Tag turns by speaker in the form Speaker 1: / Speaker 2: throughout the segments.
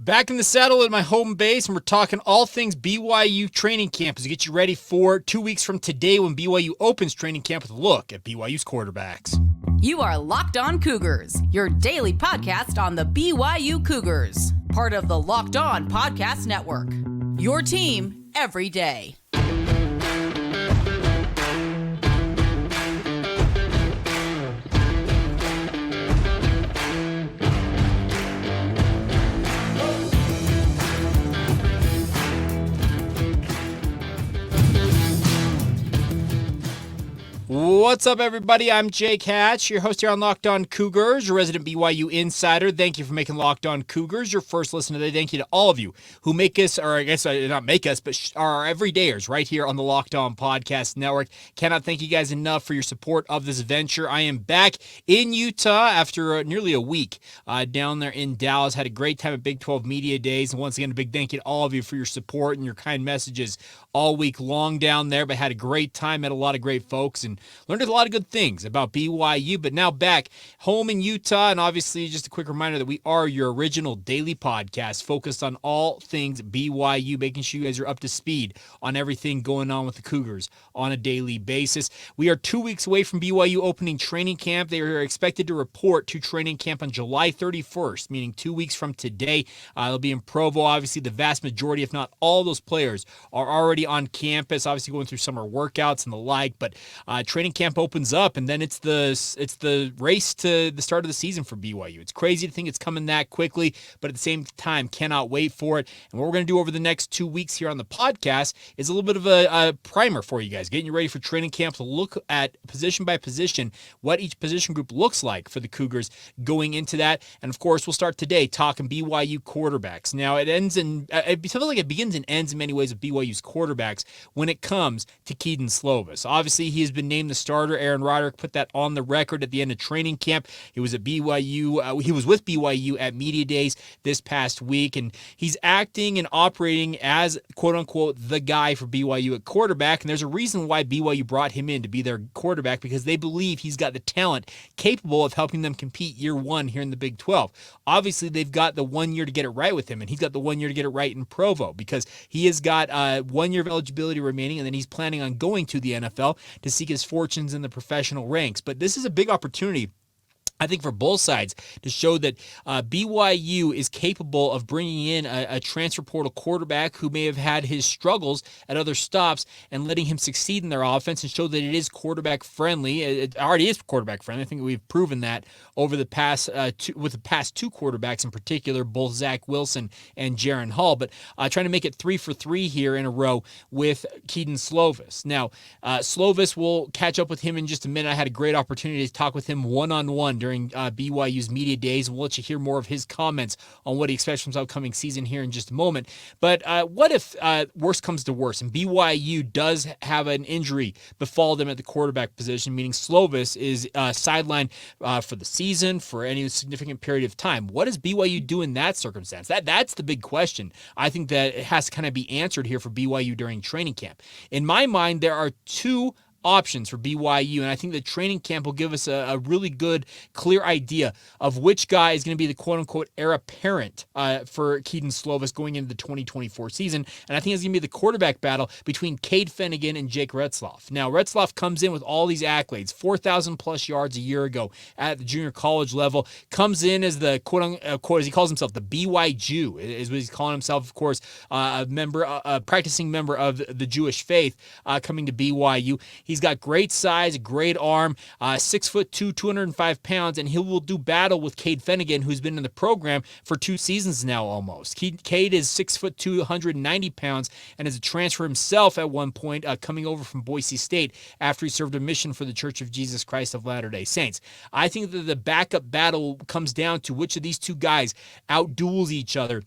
Speaker 1: Back in the saddle at my home base, and we're talking all things BYU training camp as we get you ready for 2 weeks from today when BYU opens training camp with a look at BYU's quarterbacks.
Speaker 2: You are Locked On Cougars, your daily podcast on the BYU Cougars, part of the Locked On Podcast Network. Your team every day.
Speaker 1: What's up, everybody? I'm Jake Hatch, your host here on Locked On Cougars, your resident BYU insider. Thank you for making Locked On Cougars your first listen today. Thank you to all of you who make us, or I guess not make us, but are our everydayers right here on the Locked On Podcast Network. Cannot thank you guys enough for your support of this venture. I am back in Utah after nearly a week down there in Dallas. Had a great time at Big 12 Media Days. And once again, a big thank you to all of you for your support and your kind messages all week long down there. But had a great time, met a lot of great folks, and learned a lot of good things about BYU, but now back home in Utah, and obviously just a quick reminder that we are your original daily podcast focused on all things BYU, making sure you guys are up to speed on everything going on with the Cougars on a daily basis. We are 2 weeks away from BYU opening training camp. They are expected to report to training camp on July 31st, meaning 2 weeks from today. They'll be in Provo. Obviously, the vast majority, if not all those players, are already on campus, obviously going through summer workouts and the like, but training camp opens up, and then it's the race to the start of the season for BYU. It's crazy to think it's coming that quickly, but at the same time, cannot wait for it. And what we're going to do over the next 2 weeks here on the podcast is a little bit of a primer for you guys, getting you ready for training camp to look at position by position what each position group looks like for the Cougars going into that. And of course, we'll start today talking BYU quarterbacks. Now, it feels like it begins and ends in many ways with BYU's quarterbacks when it comes to Kedon Slovis. Obviously, he has been named the starter. Aaron Roderick put that on the record at the end of training camp. He was at BYU. He was with BYU at Media Days this past week, and he's acting and operating as quote-unquote the guy for BYU at quarterback. And there's a reason why BYU brought him in to be their quarterback, because they believe he's got the talent capable of helping them compete year one here in the Big 12. Obviously, they've got the 1 year to get it right with him, and he's got the 1 year to get it right in Provo, because he has got 1 year of eligibility remaining, and then he's planning on going to the NFL to seek his fortunes in the professional ranks. But this is a big opportunity, I think, for both sides to show that BYU is capable of bringing in a transfer portal quarterback who may have had his struggles at other stops and letting him succeed in their offense and show that it is quarterback friendly. It already is quarterback friendly. I think we've proven that over the past with the past two quarterbacks in particular, both Zach Wilson and Jaron Hall. But trying to make it 3 for 3 here in a row with Kedon Slovis. Now, Slovis, will catch up with him in just a minute. I had a great opportunity to talk with him one-on-one during BYU's Media Days. We'll let you hear more of his comments on what he expects from his upcoming season here in just a moment. But what if worse comes to worse and BYU does have an injury befall them at the quarterback position, meaning Slovis is sidelined for the season, for any significant period of time? What does BYU do in that circumstance? That's the big question. I think that it has to kind of be answered here for BYU during training camp. In my mind, there are two options for BYU, and I think the training camp will give us a really good, clear idea of which guy is going to be the quote-unquote heir apparent for Kedon Slovis going into the 2024 season, and I think it's going to be the quarterback battle between Cade Fennegan and Jake Retzloff. Now, Retzloff comes in with all these accolades, 4,000-plus yards a year ago at the junior college level, comes in as the quote-unquote, as he calls himself, the BY Jew, is what he's calling himself, of course, a practicing member of the Jewish faith coming to BYU. He's got great size, great arm, 6'2", 205 pounds, and he will do battle with Cade Fennegan, who's been in the program for 2 seasons now almost. Cade is 6'2", 190 pounds, and is a transfer himself at one point, coming over from Boise State after he served a mission for the Church of Jesus Christ of Latter-day Saints. I think that the backup battle comes down to which of these two guys outduels each other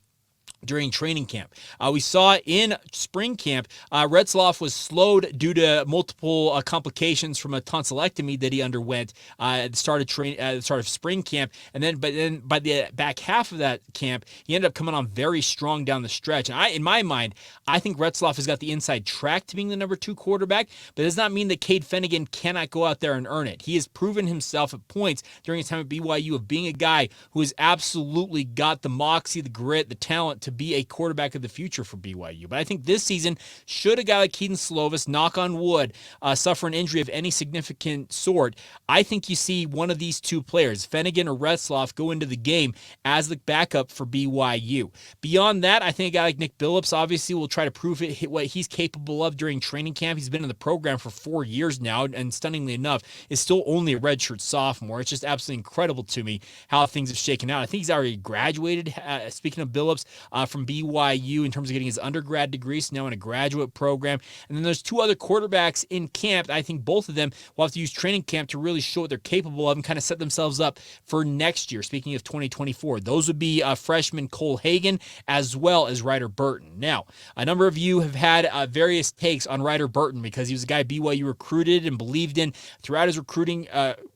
Speaker 1: during training camp. We saw in spring camp, Retzloff was slowed due to multiple complications from a tonsillectomy that he underwent at the start of spring camp, but then by the back half of that camp, he ended up coming on very strong down the stretch. And in my mind, I think Retzloff has got the inside track to being the number 2 quarterback, but it does not mean that Cade Fennegan cannot go out there and earn it. He has proven himself at points during his time at BYU of being a guy who has absolutely got the moxie, the grit, the talent to be a quarterback of the future for BYU. But I think this season, should a guy like Kedon Slovis, knock on wood, suffer an injury of any significant sort, I think you see one of these two players, Fennegan or Retzloff, go into the game as the backup for BYU. Beyond that, I think a guy like Nick Billups obviously will try to prove what he's capable of during training camp. He's been in the program for 4 years now, and stunningly enough, is still only a redshirt sophomore. It's just absolutely incredible to me how things have shaken out. I think he's already graduated, speaking of Billups, from BYU in terms of getting his undergrad degree, so now in a graduate program. And then there's 2 other quarterbacks in camp. I think both of them will have to use training camp to really show what they're capable of and kind of set themselves up for next year. Speaking of 2024, those would be freshman Cole Hagan as well as Ryder Burton. Now, a number of you have had various takes on Ryder Burton because he was a guy BYU recruited and believed in throughout his recruiting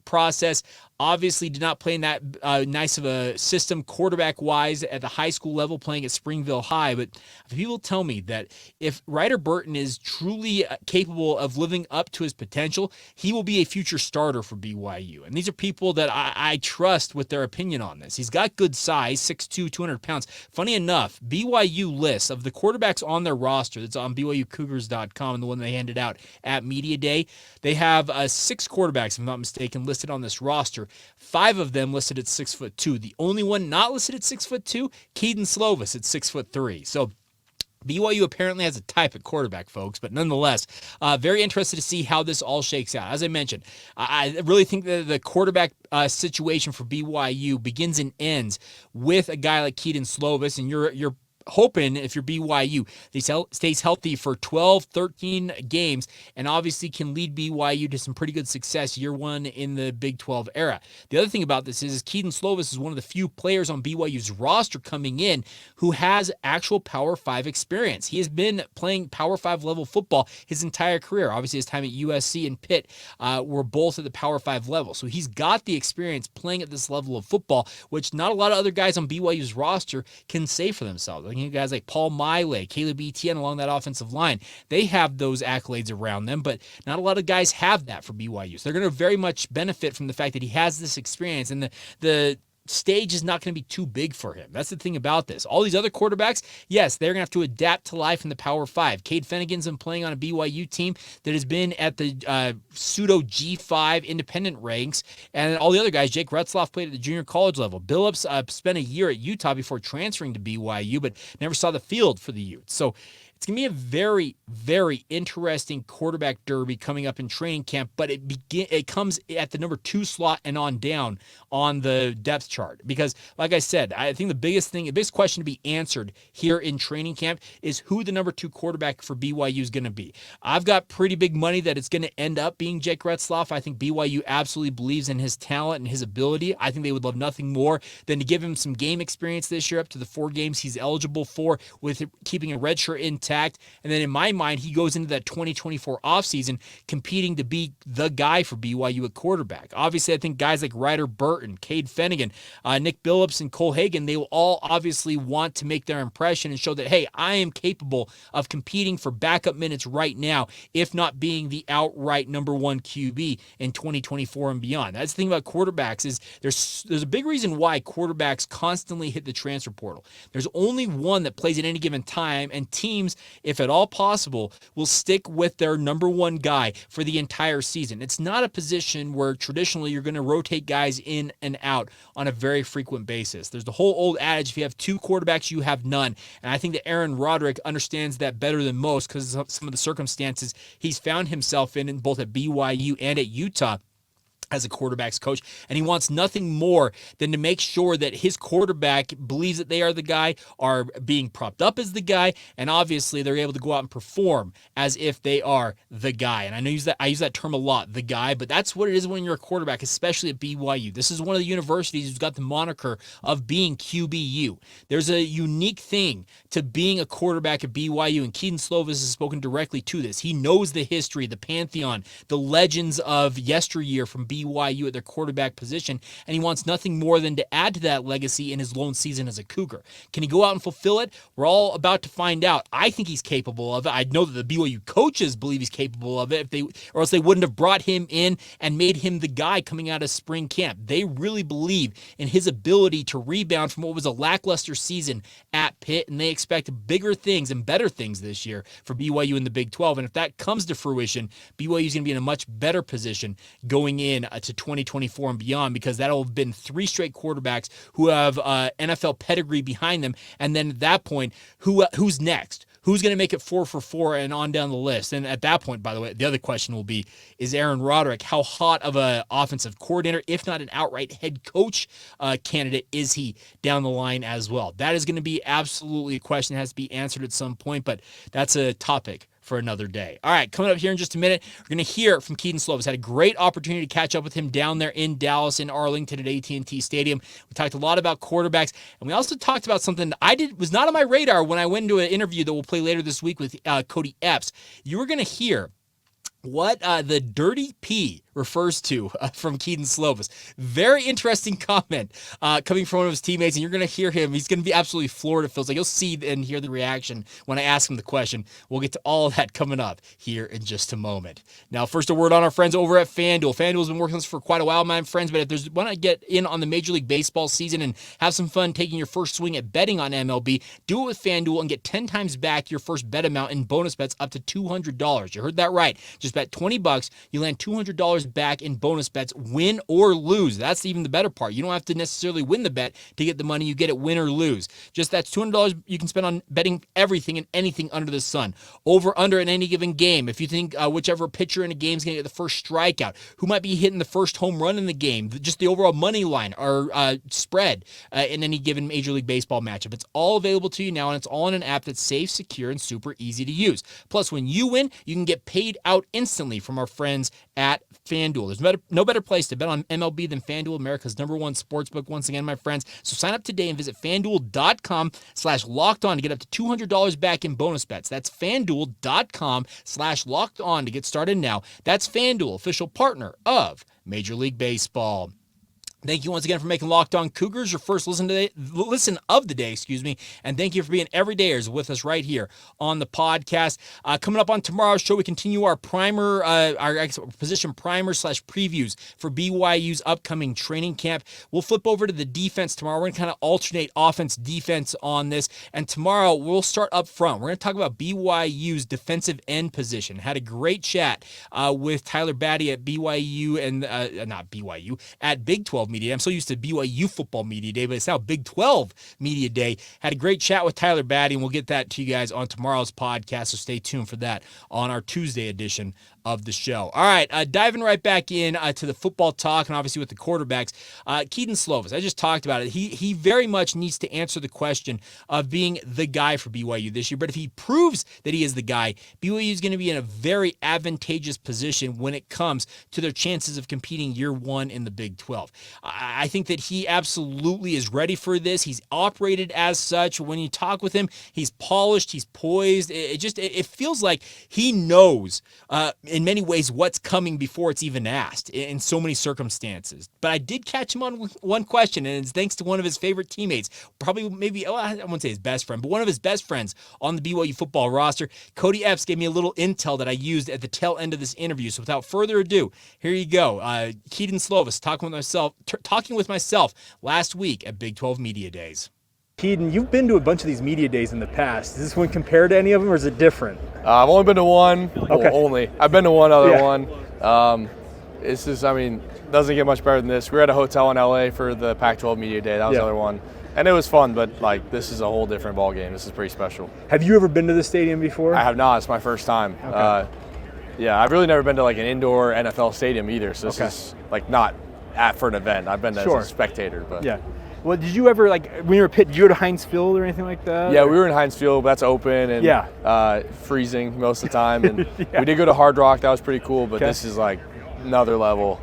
Speaker 1: process. Obviously did not play in that nice of a system quarterback-wise at the high school level, playing at Springville High. But people tell me that if Ryder Burton is truly capable of living up to his potential, he will be a future starter for BYU. And these are people that I trust with their opinion on this. He's got good size, 6'2", 200 pounds. Funny enough, BYU lists of the quarterbacks on their roster, that's on BYUCougars.com, and the one they handed out at Media Day, they have 6 quarterbacks, if I'm not mistaken, listed on this roster. 5 of them listed at 6'2". The only one not listed at 6'2", Kedon Slovis at 6'3". So BYU apparently has a type at quarterback, folks, but nonetheless, very interested to see how this all shakes out. As I mentioned, I really think that the quarterback situation for BYU begins and ends with a guy like Kedon Slovis, and you're hoping, if you're BYU, he stays healthy for 12, 13 games, and obviously can lead BYU to some pretty good success year one in the Big 12 era. The other thing about this is Kedon Slovis is one of the few players on BYU's roster coming in who has actual Power 5 experience. He has been playing Power 5 level football his entire career. Obviously, his time at USC and Pitt were both at the Power 5 level. So he's got the experience playing at this level of football, which not a lot of other guys on BYU's roster can say for themselves. You guys like Paul Miley, Caleb Etienne along that offensive line, they have those accolades around them, but not a lot of guys have that for BYU. So they're going to very much benefit from the fact that he has this experience, and the stage is not going to be too big for him. That's the thing about this. All these other quarterbacks, yes, they're going to have to adapt to life in the Power 5. Cade Fennegan's been playing on a BYU team that has been at the pseudo G5 independent ranks, and all the other guys, Jake Retzloff played at the junior college level. Billups spent a year at Utah before transferring to BYU, but never saw the field for the Utes. So it's going to be a very, very interesting quarterback derby coming up in training camp, but it comes at the number 2 slot and on down on the depth chart. Because, like I said, I think the biggest question to be answered here in training camp is who the number 2 quarterback for BYU is going to be. I've got pretty big money that it's going to end up being Jake Retzloff. I think BYU absolutely believes in his talent and his ability. I think they would love nothing more than to give him some game experience this year, up to the 4 games he's eligible for, with keeping a red shirt intact. And then in my mind, he goes into that 2024 offseason competing to be the guy for BYU at quarterback. Obviously, I think guys like Ryder Burton, Cade Fennegan, Nick Billups, and Cole Hagan, they will all obviously want to make their impression and show that, hey, I am capable of competing for backup minutes right now, if not being the outright number 1 QB in 2024 and beyond. That's the thing about quarterbacks is there's a big reason why quarterbacks constantly hit the transfer portal. There's only one that plays at any given time, and teams, if at all possible, will stick with their number 1 guy for the entire season. It's not a position where traditionally you're going to rotate guys in and out on a very frequent basis. There's the whole old adage, if you have 2 quarterbacks, you have none. And I think that Aaron Roderick understands that better than most because of some of the circumstances he's found himself in both at BYU and at Utah. as a quarterback's coach, and he wants nothing more than to make sure that his quarterback believes that they are the guy, are being propped up as the guy, and obviously they're able to go out and perform as if they are the guy. And I use that term a lot, the guy, but that's what it is when you're a quarterback, especially at BYU. This is one of the universities who's got the moniker of being QBU. There's a unique thing to being a quarterback at BYU, and Kedon Slovis has spoken directly to this. He knows the history, the pantheon, the legends of yesteryear from BYU at their quarterback position, and he wants nothing more than to add to that legacy in his lone season as a Cougar. Can he go out and fulfill it? We're all about to find out. I think he's capable of it. I know that the BYU coaches believe he's capable of it, or else they wouldn't have brought him in and made him the guy coming out of spring camp. They really believe in his ability to rebound from what was a lackluster season at Pitt, and they expect bigger things and better things this year for BYU in the Big 12. And if that comes to fruition, BYU is going to be in a much better position going in to 2024 and beyond, because that'll have been 3 straight quarterbacks who have NFL pedigree behind them. And then at that point, who's next? Who's going to make it 4 for 4 and on down the list? And at that point, by the way, the other question will be, is Aaron Roderick, how hot of an offensive coordinator, if not an outright head coach candidate, is he down the line as well? That is going to be absolutely a question that has to be answered at some point, but that's a topic for another day. All right, coming up here in just a minute, we're going to hear from Kedon Slovis. Had a great opportunity to catch up with him down there in Dallas, in Arlington at AT&T Stadium. We talked a lot about quarterbacks, and we also talked about something that was not on my radar when I went into an interview that we'll play later this week with Cody Epps. You were going to hear what the dirty P refers to from Kedon Slovis. Very interesting comment coming from one of his teammates, and you're going to hear him. He's going to be absolutely floored, it feels like. You'll see and hear the reaction when I ask him the question. We'll get to all of that coming up here in just a moment. Now, first, a word on our friends over at FanDuel. FanDuel's been working on this for quite a while, my friends, but if you want to get in on the Major League Baseball season and have some fun taking your first swing at betting on MLB, do it with FanDuel and get 10 times back your first bet amount in bonus bets up to $200. You heard that right. Just bet $20, you land $200 back in bonus bets, win or lose. That's even the better part. You don't have to necessarily win the bet to get the money. You get it win or lose. Just that's $200 you can spend on betting everything and anything under the sun. Over, under in any given game. If you think whichever pitcher in a game is going to get the first strikeout, who might be hitting the first home run in the game, just the overall money line or spread in any given Major League Baseball matchup. It's all available to you now, and it's all in an app that's safe, secure, and super easy to use. Plus, when you win, you can get paid out instantly from our friends at FanDuel. There's no better place to bet on MLB than FanDuel, America's #1 sportsbook. Once again, my friends, so sign up today and visit FanDuel.com/lockedon to get up to $200 back in bonus bets. That's FanDuel.com/lockedon to get started now. That's FanDuel, official partner of Major League Baseball. Thank you once again for making Locked On Cougars your first listen of the day, and thank you for being everydayers with us right here on the podcast. Coming up on tomorrow's show, we continue our primer, our position primer / previews for BYU's upcoming training camp. We'll flip over to the defense tomorrow. We're going to kind of alternate offense, defense on this, and tomorrow we'll start up front. We're going to talk about BYU's defensive end position. Had a great chat with Tyler Batty at BYU and not BYU, at Big 12 Media. I'm so used to BYU Football Media Day, but it's now Big 12 Media Day. Had a great chat with Tyler Batty, and we'll get that to you guys on tomorrow's podcast, so stay tuned for that on our Tuesday edition of the show. All right, diving right back in to the football talk, and obviously with the quarterbacks. Kedon Slovis, I just talked about it. He very much needs to answer the question of being the guy for BYU this year, but if he proves that he is the guy, BYU is going to be in a very advantageous position when it comes to their chances of competing year one in the Big 12. I think that he absolutely is ready for this. He's operated as such. When you talk with him, he's polished, he's poised. It feels like he knows in many ways what's coming before it's even asked in so many circumstances. But I did catch him on one question, and it's thanks to one of his favorite teammates, probably maybe, I wouldn't say his best friend, but one of his best friends on the BYU football roster. Cody Epps gave me a little intel that I used at the tail end of this interview. So without further ado, here you go. Kedon Slovis talking with myself last week at Big 12 Media Days.
Speaker 3: Kedon, you've been to a bunch of these media days in the past. Is this one compared to any of them, or is it different?
Speaker 4: I've only been to one.
Speaker 3: Okay.
Speaker 4: Well, I've been to one other one. It's just, doesn't get much better than this. We were at a hotel in LA for the Pac-12 Media Day. That was the other one. And it was fun, but this is a whole different ballgame. This is pretty special.
Speaker 3: Have you ever been to the stadium before?
Speaker 4: I have not. It's my first time.
Speaker 3: Okay.
Speaker 4: Yeah, I've really never been to like an indoor NFL stadium either, so this is like not for an event. I've been as a spectator, but
Speaker 3: yeah. Well, did you ever, like, when you were a Pitt, did you go to Heinz Field or anything like that?
Speaker 4: Yeah, we were in Heinz Field. That's open and freezing most of the time. And we did go to Hard Rock. That was pretty cool, but this is like another level,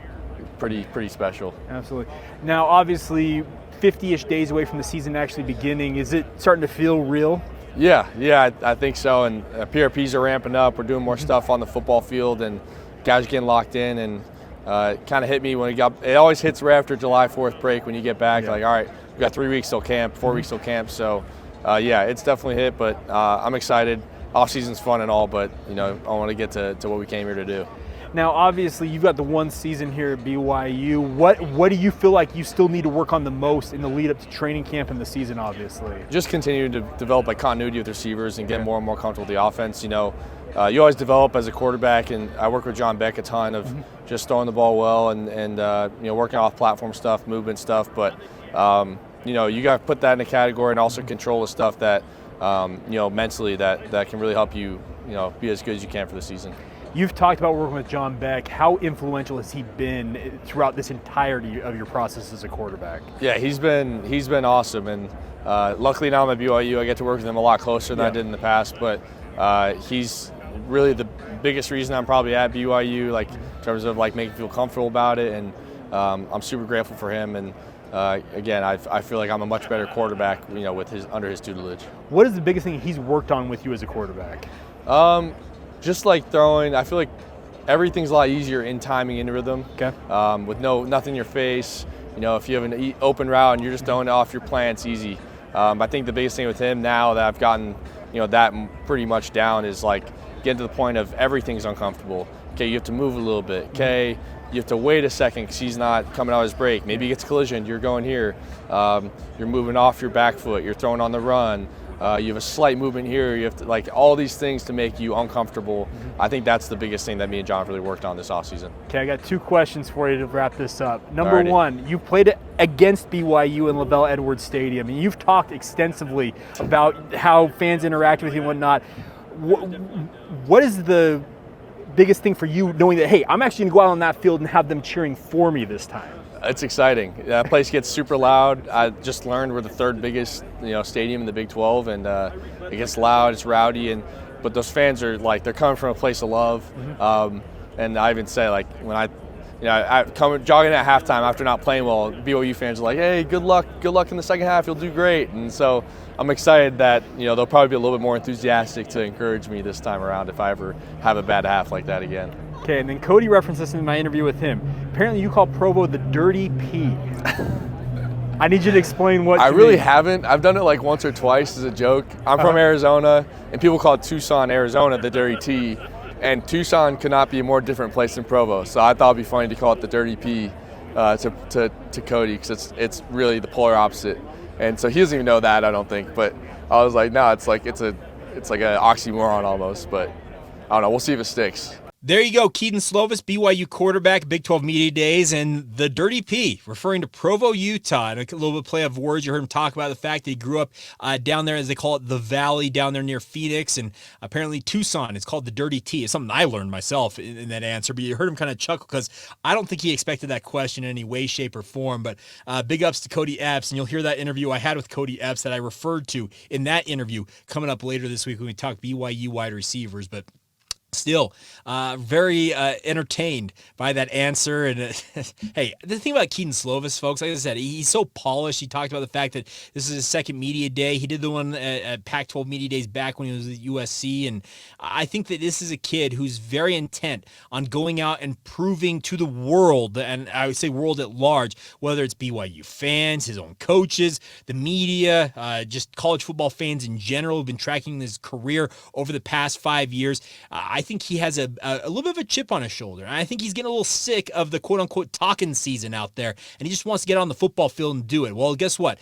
Speaker 4: pretty special.
Speaker 3: Absolutely. Now, obviously, 50-ish days away from the season actually beginning. Is it starting to feel real?
Speaker 4: Yeah, I think so. And PRPs are ramping up. We're doing more stuff on the football field, and guys are getting locked in. And it kind of hit me when it always hits right after July 4th break when you get back. Like, all right, we got 3 weeks till camp, 4 weeks till camp. So, it's definitely hit, but I'm excited. Off-season's fun and all, but, I want to get to what we came here to do.
Speaker 3: Now, obviously, you've got the one season here at BYU. What do you feel like you still need to work on the most in the lead up to training camp and the season, obviously?
Speaker 4: Just continue to develop continuity with receivers and get more and more comfortable with the offense. You always develop as a quarterback, and I work with John Beck a ton of just throwing the ball well and working off platform stuff, movement stuff. But you got to put that in a category and also control the stuff that mentally that can really help you be as good as you can for the season.
Speaker 3: You've talked about working with John Beck. How influential has he been throughout this entirety of your process as a quarterback?
Speaker 4: Yeah, he's been awesome, and luckily now I'm at BYU. I get to work with him a lot closer than I did in the past. But he's really the biggest reason I'm probably at BYU, like in terms of like making me feel comfortable about it, and I'm super grateful for him. And again, I feel like I'm a much better quarterback, with under his tutelage. What
Speaker 3: is the biggest thing he's worked on with you as a quarterback?
Speaker 4: Just like throwing, I feel like everything's a lot easier in timing, in rhythm.
Speaker 3: Okay.
Speaker 4: With nothing in your face. If you have an open route and you're just throwing it off your plan, it's easy. I think the biggest thing with him now that I've gotten, that pretty much down is like getting to the point of everything's uncomfortable. Okay, you have to move a little bit. Okay, you have to wait a second because he's not coming out of his break. Maybe he gets collisioned, you're going here. You're moving off your back foot, you're throwing on the run. You have a slight movement here. You have to, like, all these things to make you uncomfortable. I think that's the biggest thing that me and John really worked on this offseason.
Speaker 3: Okay, I got 2 questions for you to wrap this up. Number one, you played against BYU in LaVell Edwards Stadium, and you've talked extensively about how fans interact with you and whatnot. What is the biggest thing for you knowing that, hey, I'm actually going to go out on that field and have them cheering for me this time?
Speaker 4: It's exciting. That place gets super loud. I just learned we're the 3rd biggest, stadium in the Big 12, and it gets loud, it's rowdy, but those fans are like, they're coming from a place of love. And I even say, like, when I come jogging at halftime after not playing well, BYU fans are like, hey, good luck in the second half, you'll do great. And so I'm excited that, they'll probably be a little bit more enthusiastic to encourage me this time around if I ever have a bad half like that again.
Speaker 3: Okay, and then Cody referenced this in my interview with him. Apparently you call Provo the Dirty P. I need you to explain what
Speaker 4: I really haven't. I've done it like once or twice as a joke. I'm from Arizona, and people call Tucson, Arizona the Dirty T. And Tucson could not be a more different place than Provo. So I thought it'd be funny to call it the Dirty P to Cody, because it's really the polar opposite. And so he doesn't even know that, I don't think. But I was like, no, it's like an oxymoron almost. But I don't know. We'll see if it sticks.
Speaker 1: There you go, Kedon Slovis, BYU quarterback, Big 12 Media Days, and the Dirty P, referring to Provo, Utah. And a little bit of play of words. You heard him talk about the fact that he grew up down there, as they call it, the Valley, down there near Phoenix, and apparently Tucson. It's called the Dirty T. It's something I learned myself in that answer, but you heard him kind of chuckle because I don't think he expected that question in any way, shape, or form. But big ups to Cody Epps, and you'll hear that interview I had with Cody Epps that I referred to in that interview coming up later this week when we talk BYU wide receivers. But still, very entertained by that answer. And hey, the thing about Kedon Slovis, folks, like I said, he's so polished. He talked about the fact that this is his 2nd media day. He did the one at Pac-12 Media Days back when he was at USC. And I think that this is a kid who's very intent on going out and proving to the world, and I would say world at large, whether it's BYU fans, his own coaches, the media, just college football fans in general who've been tracking his career over the past 5 years. I think he has a little bit of a chip on his shoulder. And I think he's getting a little sick of the quote-unquote talking season out there, and he just wants to get on the football field and do it. Well, guess what?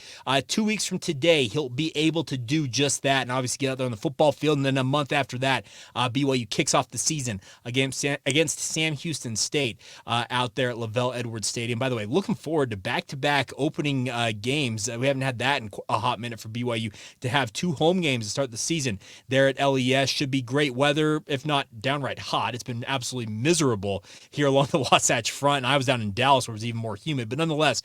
Speaker 1: 2 weeks from today, he'll be able to do just that and obviously get out there on the football field. And then a month after that, BYU kicks off the season against Sam Houston State out there at LaVell Edwards Stadium. By the way, looking forward to back-to-back opening games. We haven't had that in a hot minute for BYU. To have 2 home games to start the season there at LES should be great weather, if not downright hot. It's been absolutely miserable here along the Wasatch Front. And I was down in Dallas where it was even more humid. But nonetheless,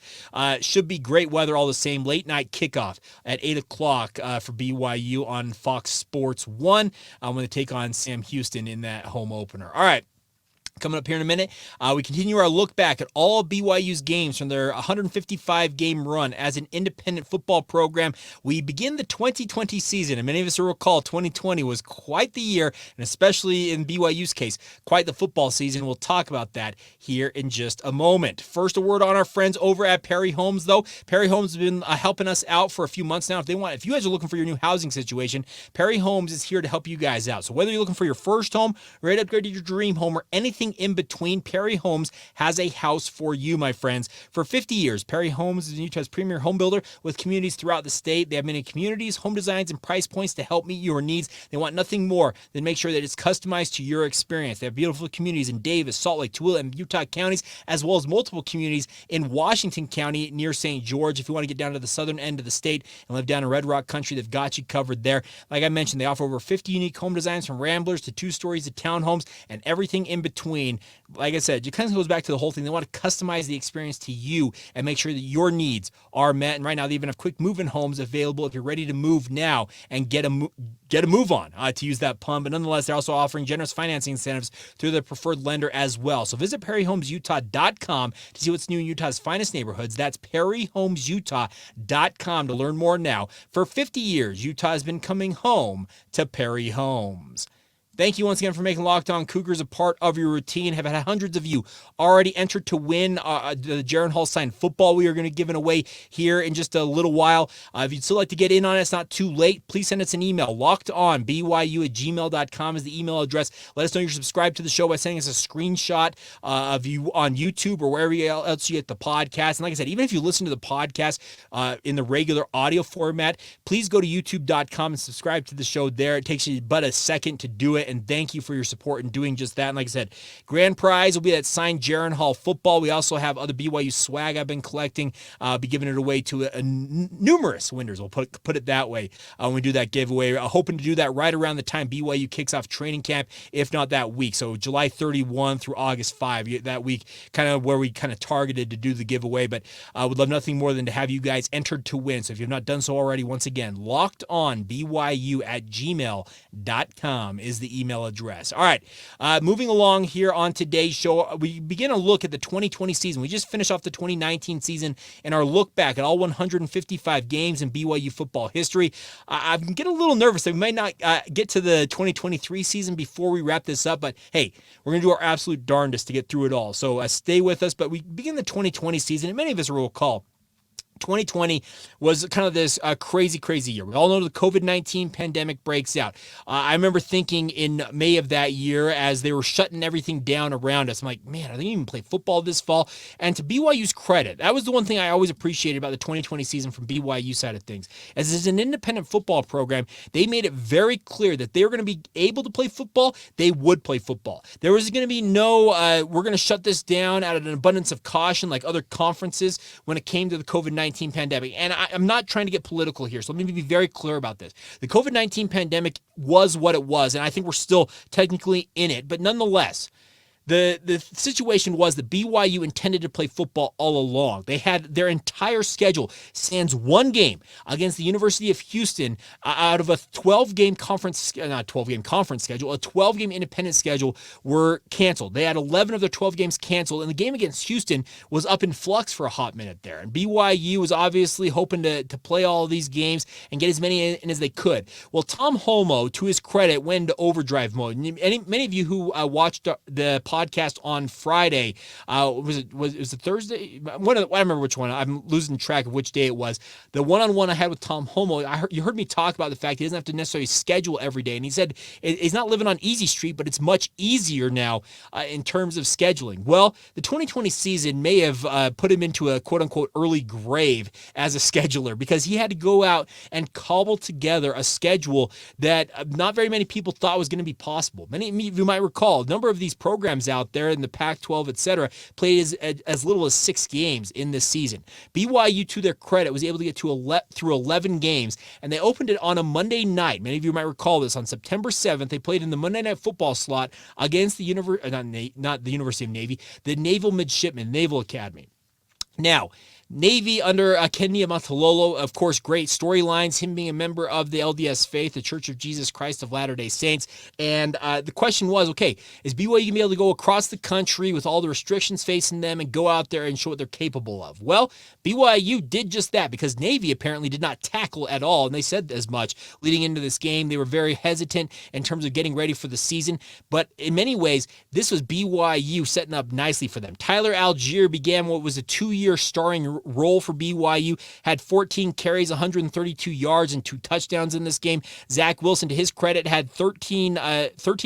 Speaker 1: should be great weather all the same. Late night kickoff at 8 o'clock for BYU on Fox Sports 1 when they take on Sam Houston in that home opener. All right. Coming up here in a minute, we continue our look back at all BYU's games from their 155-game run as an independent football program. We begin the 2020 season, and many of us will recall 2020 was quite the year, and especially in BYU's case, quite the football season. We'll talk about that here in just a moment. First, a word on our friends over at Perry Homes, though. Perry Homes has been helping us out for a few months now. If you guys are looking for your new housing situation, Perry Homes is here to help you guys out. So whether you're looking for your first home, ready to upgrade to your dream home, or anything in between, Perry Homes has a house for you, my friends. For 50 years, Perry Homes is Utah's premier home builder with communities throughout the state. They have many communities, home designs, and price points to help meet your needs. They want nothing more than make sure that it's customized to your experience. They have beautiful communities in Davis, Salt Lake, Tooele, and Utah counties, as well as multiple communities in Washington County near St. George. If you want to get down to the southern end of the state and live down in Red Rock country, they've got you covered there. Like I mentioned, they offer over 50 unique home designs from ramblers to 2 stories to townhomes and everything in between. Like I said, it kind of goes back to the whole thing. They want to customize the experience to you and make sure that your needs are met. And right now, they even have quick move-in homes available if you're ready to move now and get a move on, to use that pun. But nonetheless, they're also offering generous financing incentives through their preferred lender as well. So visit PerryHomesUtah.com to see what's new in Utah's finest neighborhoods. That's PerryHomesUtah.com to learn more now. For 50 years, Utah has been coming home to Perry Homes. Thank you once again for making Locked On Cougars a part of your routine. Have had hundreds of you already entered to win the Jaron Hall signed football we are going to give away here in just a little while. If you'd still like to get in on it, it's not too late. Please send us an email. LockedOnBYU@gmail.com is the email address. Let us know you're subscribed to the show by sending us a screenshot of you on YouTube or wherever else you get the podcast. And like I said, even if you listen to the podcast in the regular audio format, please go to youtube.com and subscribe to the show there. It takes you but a second to do it. And thank you for your support in doing just that. And like I said, grand prize will be that signed Jaron Hall football. We also have other BYU swag I've been collecting. I'll be giving it away to numerous winners. We'll put it that way when we do that giveaway. Hoping to do that right around the time BYU kicks off training camp, if not that week. So July 31 through August 5, that week, kind of where we kind of targeted to do the giveaway. But I would love nothing more than to have you guys entered to win. So if you've not done so already, once again, LockedOnBYU@gmail.com is the email address. All right, moving along here on today's show, we begin a look at the 2020 season. We just finished off the 2019 season and our look back at all 155 games in BYU football history. I'm getting a little nervous that we might not get to the 2023 season before we wrap this up, but hey, we're going to do our absolute darndest to get through it all. So stay with us, but we begin the 2020 season, and many of us will recall 2020 was kind of this crazy year. We all know the COVID-19 pandemic breaks out. I remember thinking in May of that year as they were shutting everything down around us, I'm like, man, are they even play football this fall? And to BYU's credit, that was the one thing I always appreciated about the 2020 season from BYU side of things. As an independent football program, they made it very clear that they were going to be able to play football. They would play football. There was going to be no, we're going to shut this down out of an abundance of caution like other conferences when it came to the COVID-19 pandemic. And I'm not trying to get political here, so let me be very clear about this. The COVID-19 pandemic was what it was, and I think we're still technically in it, but nonetheless, The situation was that BYU intended to play football all along. They had their entire schedule sans one game against the University of Houston out of a 12-game conference schedule, a 12-game independent schedule were canceled. They had 11 of their 12 games canceled, and the game against Houston was up in flux for a hot minute there. And BYU was obviously hoping to play all of these games and get as many in as they could. Well, Tom Holmoe, to his credit, went into overdrive mode. Many of you who watched the podcast on Friday. Was it Thursday? I don't remember which one. I'm losing track of which day it was. The one-on-one I had with Tom Holmoe, you heard me talk about the fact he doesn't have to necessarily schedule every day. And he said he's not living on easy street, but it's much easier now in terms of scheduling. Well, the 2020 season may have put him into a quote-unquote early grave as a scheduler because he had to go out and cobble together a schedule that not very many people thought was going to be possible. Many of you might recall a number of these programs teams out there in the Pac-12, etc., played as little as 6 games in this season. BYU, to their credit, was able to get through 11 games, and they opened it on a Monday night. Many of you might recall this. On September 7th, they played in the Monday Night Football slot against the not the University of Navy, the Naval Midshipmen, Naval Academy. Now, Navy under Kenya Matalolo, of course, great storylines, him being a member of the LDS faith, the Church of Jesus Christ of Latter-day Saints. And the question was, okay, is BYU going to be able to go across the country with all the restrictions facing them and go out there and show what they're capable of? Well, BYU did just that, because Navy apparently did not tackle at all, and they said as much leading into this game. They were very hesitant in terms of getting ready for the season, but in many ways, this was BYU setting up nicely for them. Tyler Algier began what was a 2-year starring role for BYU, had 14 carries, 132 yards, and 2 touchdowns in this game. Zach Wilson, to his credit, had 13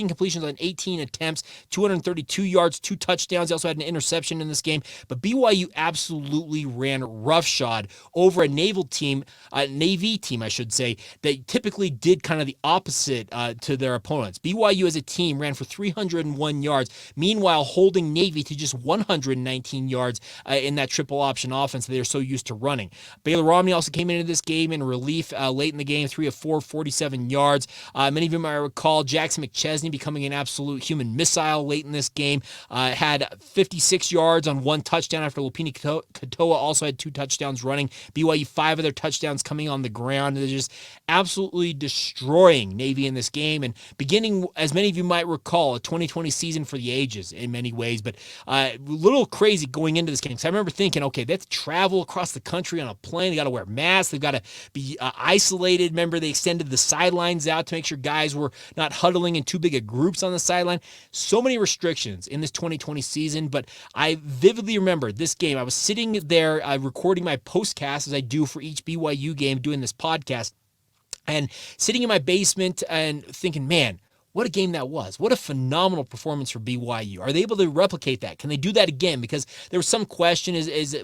Speaker 1: completions on 18 attempts, 232 yards, 2 touchdowns. He also had an interception in this game. But BYU absolutely ran roughshod over a Navy team, I should say, that typically did kind of the opposite to their opponents. BYU as a team ran for 301 yards, meanwhile holding Navy to just 119 yards in that triple option offense they're so used to running. Baylor Romney also came into this game in relief late in the game, 3 of 4, 47 yards. Many of you might recall Jackson McChesney becoming an absolute human missile late in this game. Had 56 yards on 1 touchdown after Lupini Katoa also had 2 touchdowns running. BYU, 5 of their touchdowns coming on the ground. They're just absolutely destroying Navy in this game, and beginning, as many of you might recall, a 2020 season for the ages in many ways, but a little crazy going into this game. So I remember thinking, okay, that's travel across the country on a plane. They got to wear masks. They've got to be isolated. Remember, they extended the sidelines out to make sure guys were not huddling in too big of groups on the sideline. So many restrictions in this 2020 season, but I vividly remember this game. I was sitting there recording my postcast, as I do for each BYU game, doing this podcast, and sitting in my basement and thinking, man, what a game that was. What a phenomenal performance for BYU. Are they able to replicate that? Can they do that again? Because there was some question,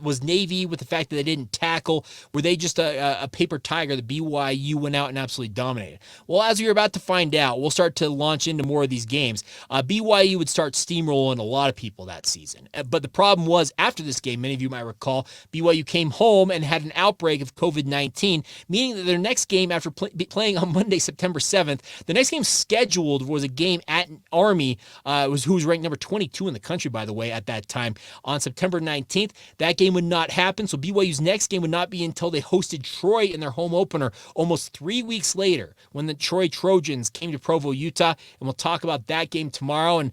Speaker 1: was Navy, with the fact that they didn't tackle, were they just a paper tiger that BYU went out and absolutely dominated? Well, as you're about to find out, we'll start to launch into more of these games. BYU would start steamrolling a lot of people that season. But the problem was, after this game, many of you might recall, BYU came home and had an outbreak of COVID-19, meaning that their next game, after playing on Monday, September 7th, the next game scheduled was a game at Army, who was ranked number 22 in the country, by the way, at that time, on September 19th. That game would not happen, so BYU's next game would not be until they hosted Troy in their home opener almost 3 weeks later, when the Troy Trojans came to Provo, Utah, and we'll talk about that game tomorrow. And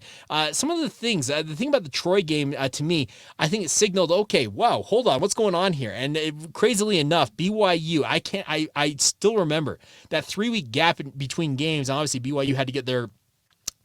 Speaker 1: some of the things, the thing about the Troy game, to me, I think it signaled, okay, wow, hold on, what's going on here? And crazily enough, BYU, I still remember that 3-week gap between games. Obviously, BYU had to get their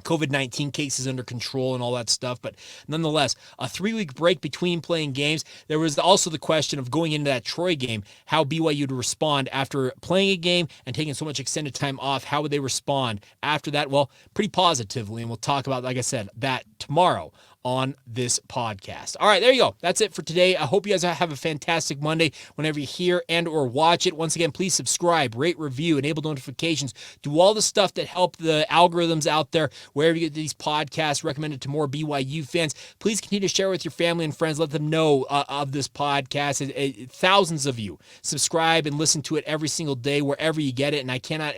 Speaker 1: COVID-19 cases under control and all that stuff. But nonetheless, a 3-week break between playing games. There was also the question of going into that Troy game, how BYU would respond after playing a game and taking so much extended time off. How would they respond after that? Well, pretty positively. And we'll talk about, like I said, that tomorrow on this podcast. All right, there you go. That's it for today. I hope you guys have a fantastic Monday whenever you hear and or watch it. Once again, please subscribe, rate, review, enable notifications, do all the stuff that help the algorithms out there wherever you get these podcasts recommended to more BYU fans. Please continue to share with your family and friends. Let them know of this podcast. Thousands of you subscribe and listen to it every single day wherever you get it, and I cannot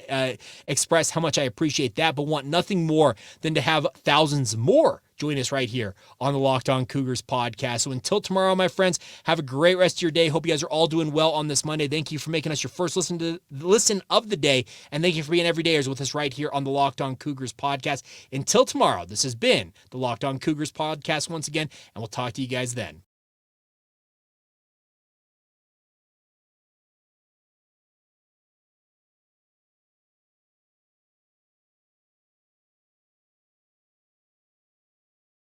Speaker 1: express how much I appreciate that, but want nothing more than to have thousands more join us right here on the Locked On Cougars podcast. So until tomorrow, my friends, have a great rest of your day. Hope you guys are all doing well on this Monday. Thank you for making us your first listen of the day, and thank you for being everydayers with us right here on the Locked On Cougars podcast. Until tomorrow, this has been the Locked On Cougars podcast once again, and we'll talk to you guys then.